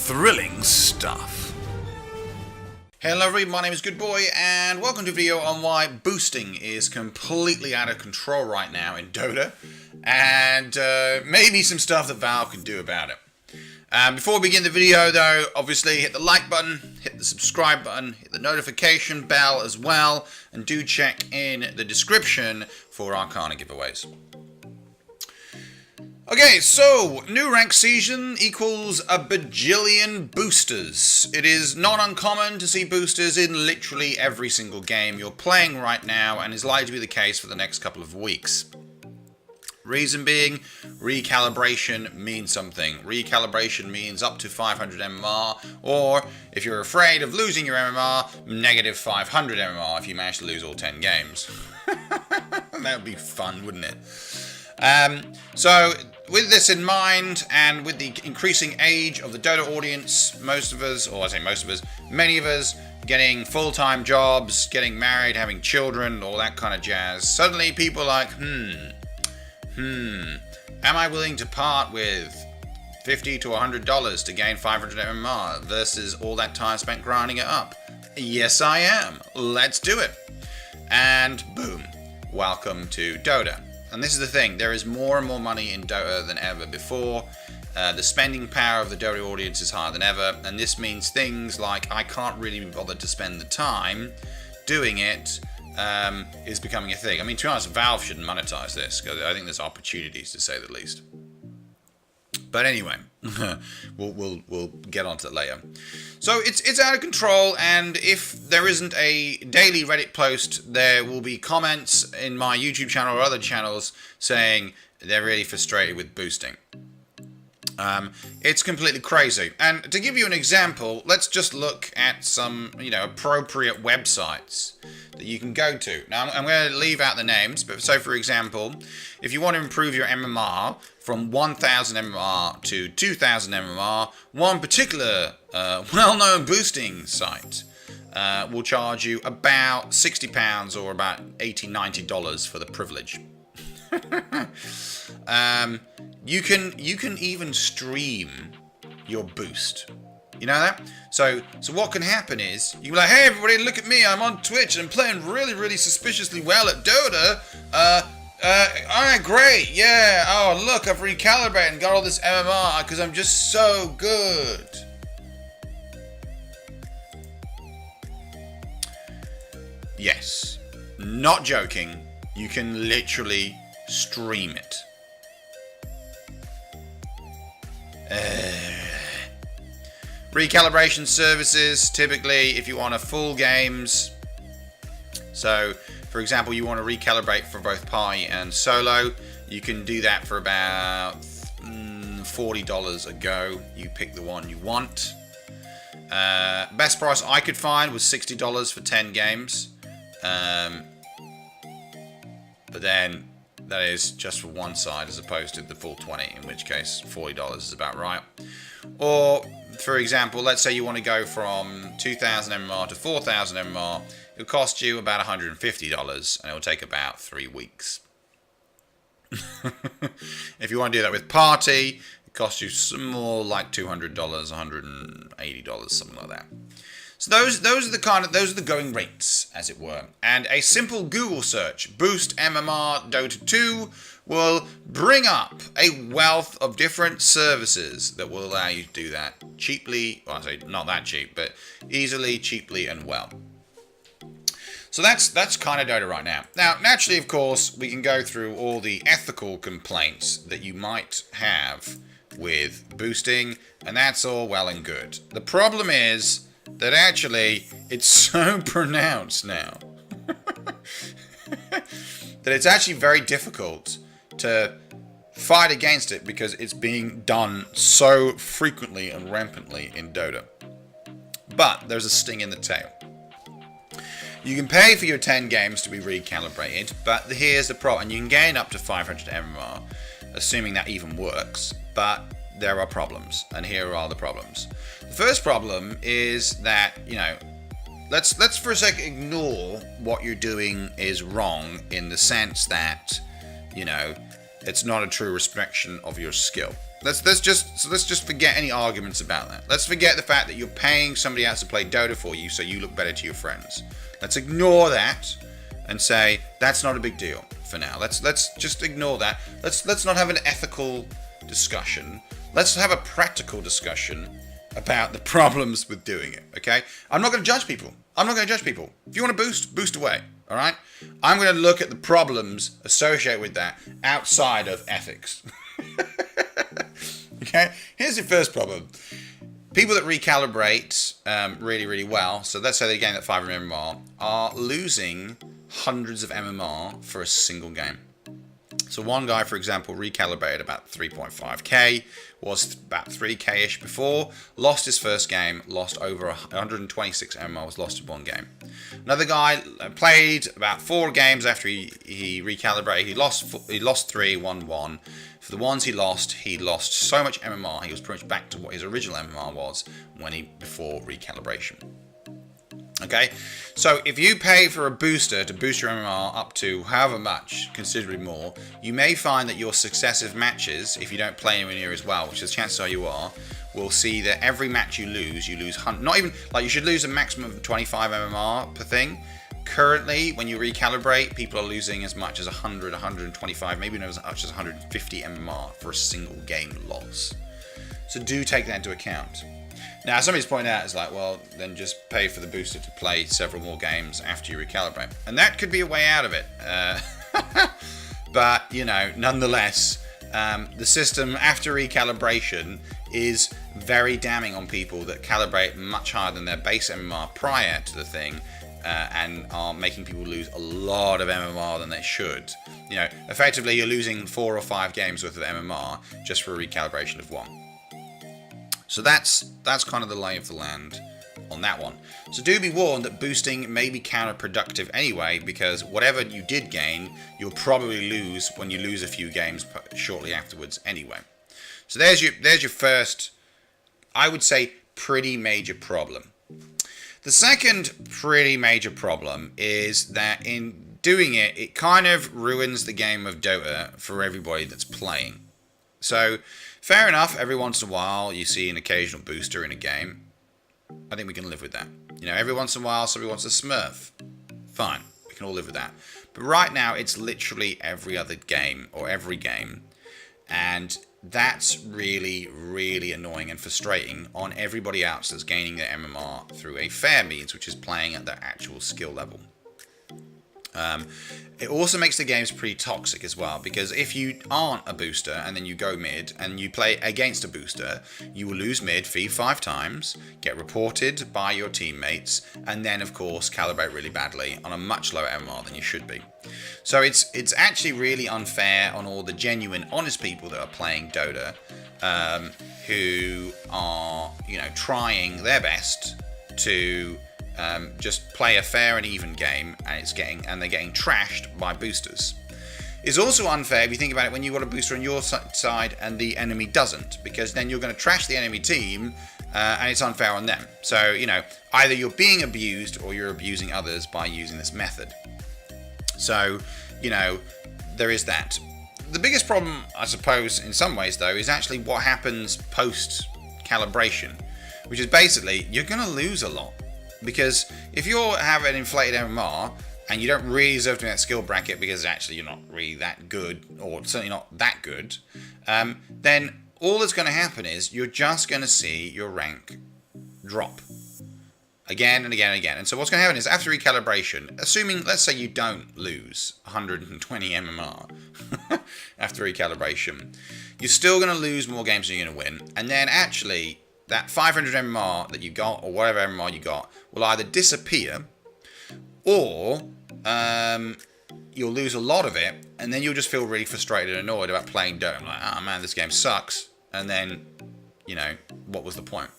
thrilling stuff. Hello everybody, my name is Good Boy, and welcome to a video on why boosting is completely out of control right now in Dota, and maybe some stuff that Valve can do about it. Before we begin the video though, obviously hit the like button, hit the subscribe button, hit the notification bell as well, and do check in the description for Arcana giveaways. Okay, so new rank season equals a bajillion boosters. It is not uncommon to see boosters in literally every single game you're playing right now, and is likely to be the case for the next couple of weeks. Reason being, recalibration means something. Recalibration means up to 500 MMR, or if you're afraid of losing your MMR, negative 500 MMR if you manage to lose all 10 games. That would be fun, wouldn't it? So, with this in mind, and with the increasing age of the Dota audience, most of us, or I say most of us, many of us, getting full-time jobs, getting married, having children, all that kind of jazz, suddenly people are like, am I willing to part with $50 to $100 to gain 500 MMR versus all that time spent grinding it up? Yes, I am. Let's do it. And boom, welcome to Dota. And this is the thing, there is more and more money in Dota than ever before. The spending power of the Dota audience is higher than ever, and this means things like I can't really be bothered to spend the time doing it is becoming a thing. I mean, to be honest, Valve shouldn't monetize this, because I think there's opportunities, to say the least. But anyway, we'll get onto that later. So it's out of control, and if there isn't a daily Reddit post, there will be comments in my YouTube channel or other channels saying they're really frustrated with boosting. It's completely crazy. And to give you an example, let's just look at some, appropriate websites that you can go to. Now, I'm going to leave out the names, but so for example, if you want to improve your MMR from 1000 MMR to 2000 MMR, one particular well-known boosting site will charge you about £60 or about $80, $90 for the privilege. You can even stream your boost. You know that? So what can happen is, you're like, hey everybody, look at me, I'm on Twitch and I'm playing really, really suspiciously well at Dota. Alright, great, yeah, oh look, I've recalibrated and got all this MMR because I'm just so good. Yes, not joking, you can literally stream it. Recalibration services, typically if you want a full games, so for example you want to recalibrate for both party and solo, you can do that for about $40 a go. You pick the one you want. Best price I could find was $60 for 10 games, but then that is just for one side as opposed to the full 20, in which case $40 is about right. Or, for example, let's say you want to go from 2000 MMR to 4000 MMR, it'll cost you about $150 and it'll take about 3 weeks. If you want to do that with party, it costs you some more like $200, $180, something like that. So those are the going rates, as it were. And a simple Google search, boost MMR Dota 2, will bring up a wealth of different services that will allow you to do that cheaply. Well, I say not that cheap, but easily, cheaply, and well. So that's kind of Dota right now. Now, naturally, of course, we can go through all the ethical complaints that you might have with boosting, and that's all well and good. The problem is that actually it's so pronounced now that it's actually very difficult to fight against it because it's being done so frequently and rampantly in Dota. But there's a sting in the tail. You can pay for your 10 games to be recalibrated, but here's the problem. And you can gain up to 500 MMR, assuming that even works, but there are problems, and here are the problems. The first problem is that, let's for a second ignore what you're doing is wrong, in the sense that, it's not a true reflection of your skill. Let's just forget any arguments about that. Let's forget the fact that you're paying somebody else to play Dota for you so you look better to your friends. Let's ignore that and say that's not a big deal for now. Let's just ignore that. Let's not have an ethical discussion. Let's have a practical discussion about the problems with doing it. Okay? I'm not going to judge people. If you want to boost away. All right? I'm going to look at the problems associated with that outside of ethics. Okay? Here's your first problem. People that recalibrate really, really well, so let's say they gain that 500 MMR, are losing hundreds of MMR for a single game. So one guy, for example, recalibrated about 3.5k, was about 3k-ish before, lost his first game, lost over 126 MMR, was lost in one game. Another guy played about 4 games after he recalibrated. He lost 3, won 1. For the ones he lost so much MMR, he was pretty much back to what his original MMR was before recalibration. Okay, so if you pay for a booster to boost your MMR up to however much, considerably more, you may find that your successive matches, if you don't play anywhere near as well, which the chances are you are, will see that every match you lose not even, like, you should lose a maximum of 25 MMR per thing. Currently, when you recalibrate, people are losing as much as 100, 125, maybe as much as 150 MMR for a single game loss. So do take that into account. Now, somebody's pointed out, it's like, well, then just pay for the booster to play several more games after you recalibrate. And that could be a way out of it. But, you know, nonetheless, the system after recalibration is very damning on people that calibrate much higher than their base MMR prior to the thing, and are making people lose a lot of MMR than they should. You know, effectively, you're losing 4 or 5 games worth of MMR just for a recalibration of 1. So that's kind of the lay of the land on that one. So do be warned that boosting may be counterproductive anyway, because whatever you did gain, you'll probably lose when you lose a few games shortly afterwards anyway. So there's your first, I would say, pretty major problem. The second pretty major problem is that in doing it, it kind of ruins the game of Dota for everybody that's playing. So, fair enough, every once in a while you see an occasional booster in a game. I think we can live with that. You know, every once in a while somebody wants a smurf. Fine, we can all live with that. But right now it's literally every other game, or every game. And that's really, really annoying and frustrating on everybody else that's gaining their MMR through a fair means, which is playing at their actual skill level. It also makes the games pretty toxic as well, because if you aren't a booster and then you go mid and you play against a booster, you will lose mid, feed 5 times, get reported by your teammates, and then of course calibrate really badly on a much lower MMR than you should be. So it's actually really unfair on all the genuine, honest people that are playing Dota, who are, you know, trying their best to just play a fair and even game, and they're getting trashed by boosters. It's also unfair if you think about it when you've got a booster on your side and the enemy doesn't, because then you're going to trash the enemy team, and it's unfair on them. So, you know, either you're being abused or you're abusing others by using this method. So, you know, there is that. The biggest problem, I suppose, in some ways, though, is actually what happens post-calibration, which is basically you're going to lose a lot. Because if you have an inflated MMR and you don't really deserve to be in that skill bracket because actually you're not really that good, or certainly not that good, then all that's going to happen is you're just going to see your rank drop again and again and again. And so what's going to happen is after recalibration, assuming, let's say you don't lose 120 MMR after recalibration, you're still going to lose more games than you're going to win. And then actually that 500 MMR that you got, or whatever MMR you got, will either disappear, or you'll lose a lot of it, and then you'll just feel really frustrated and annoyed about playing Dota. Like, oh man, this game sucks. And then, you know, what was the point?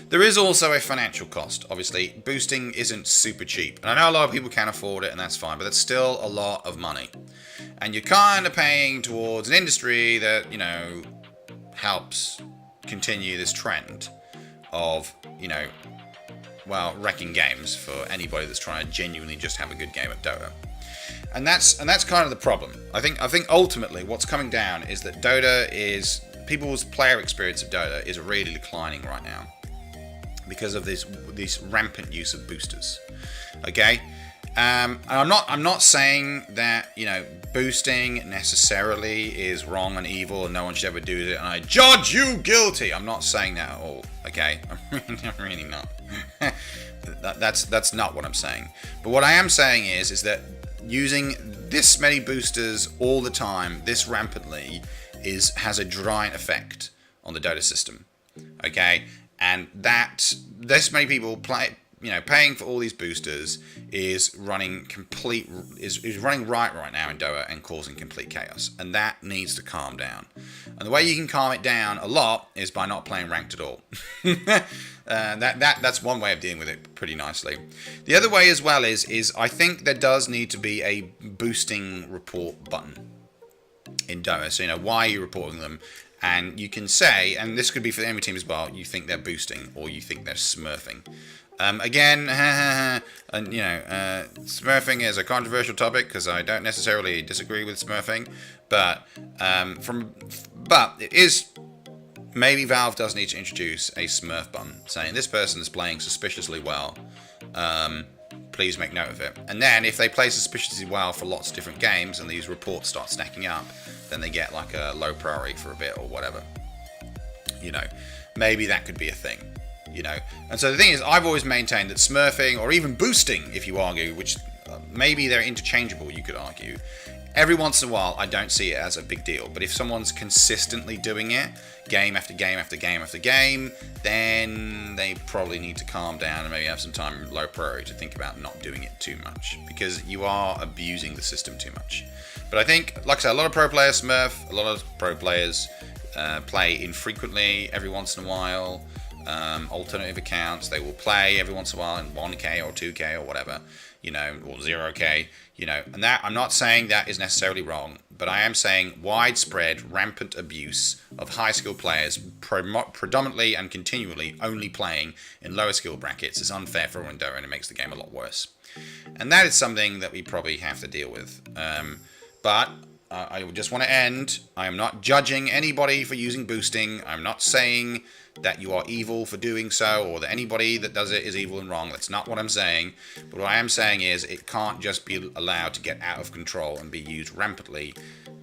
There is also a financial cost. Obviously, boosting isn't super cheap. And I know a lot of people can't afford it, and that's fine, but that's still a lot of money. And you're kind of paying towards an industry that, you know, helps continue this trend of, you know, well, wrecking games for anybody that's trying to genuinely just have a good game at Dota. And that's kind of the problem. I think ultimately what's coming down is that Dota is people's player experience of Dota is really declining right now because of this rampant use of boosters. Okay, and I'm not saying that boosting necessarily is wrong and evil and no one should ever do it and I judge you guilty. I'm not saying that at all. Okay, I'm really not. That's not what I'm saying. But what I am saying is that using this many boosters all the time, this rampantly, has a giant effect on the Dota system. Okay, and that this many people paying for all these boosters is running right now in Dota and causing complete chaos, and that needs to calm down. And the way you can calm it down a lot is by not playing ranked at all. That's one way of dealing with it pretty nicely. The other way as well is I think there does need to be a boosting report button in Dota. So why are you reporting them? And you can say, and this could be for the enemy team as well, you think they're boosting or you think they're smurfing. Again, and smurfing is a controversial topic because I don't necessarily disagree with smurfing, but it is, maybe Valve does need to introduce a smurf button saying this person is playing suspiciously well. Please make note of it. And then if they play suspiciously well for lots of different games and these reports start stacking up, then they get like a low priority for a bit or whatever. Maybe that could be a thing. And so the thing is, I've always maintained that smurfing, or even boosting, if you argue, which maybe they're interchangeable, you could argue, every once in a while, I don't see it as a big deal. But if someone's consistently doing it, game after game after game after game, then they probably need to calm down and maybe have some time low priority to think about not doing it too much, because you are abusing the system too much. But I think, like I said, a lot of pro players smurf, a lot of pro players play infrequently, every once in a while. Alternative accounts, they will play every once in a while in 1k or 2k or whatever, or 0k, and that, I'm not saying that is necessarily wrong, but I am saying widespread, rampant abuse of high skill players, predominantly and continually only playing in lower skill brackets, is unfair for everyone, and it makes the game a lot worse. And that is something that we probably have to deal with. But I just want to end. I am not judging anybody for using boosting. I'm not saying that you are evil for doing so, or that anybody that does it is evil and wrong. That's not what I'm saying. But what I am saying is it can't just be allowed to get out of control and be used rampantly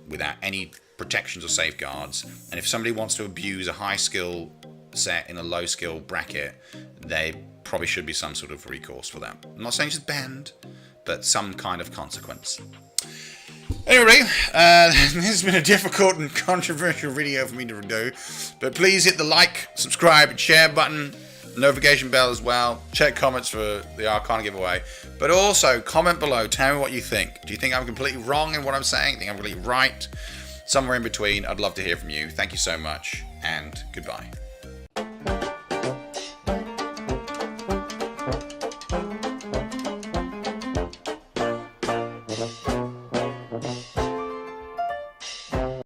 without any protections or safeguards. And if somebody wants to abuse a high skill set in a low skill bracket, there probably should be some sort of recourse for that. I'm not saying it's banned, but some kind of consequence. Anyway, this has been a difficult and controversial video for me to do, but please hit the like, subscribe, and share button, notification bell as well. Check comments for the Arcana giveaway, but also comment below, tell me what you think. Do you think I'm completely wrong in what I'm saying? Think I'm completely right? Somewhere in between. I'd love to hear from you. Thank you so much, and goodbye.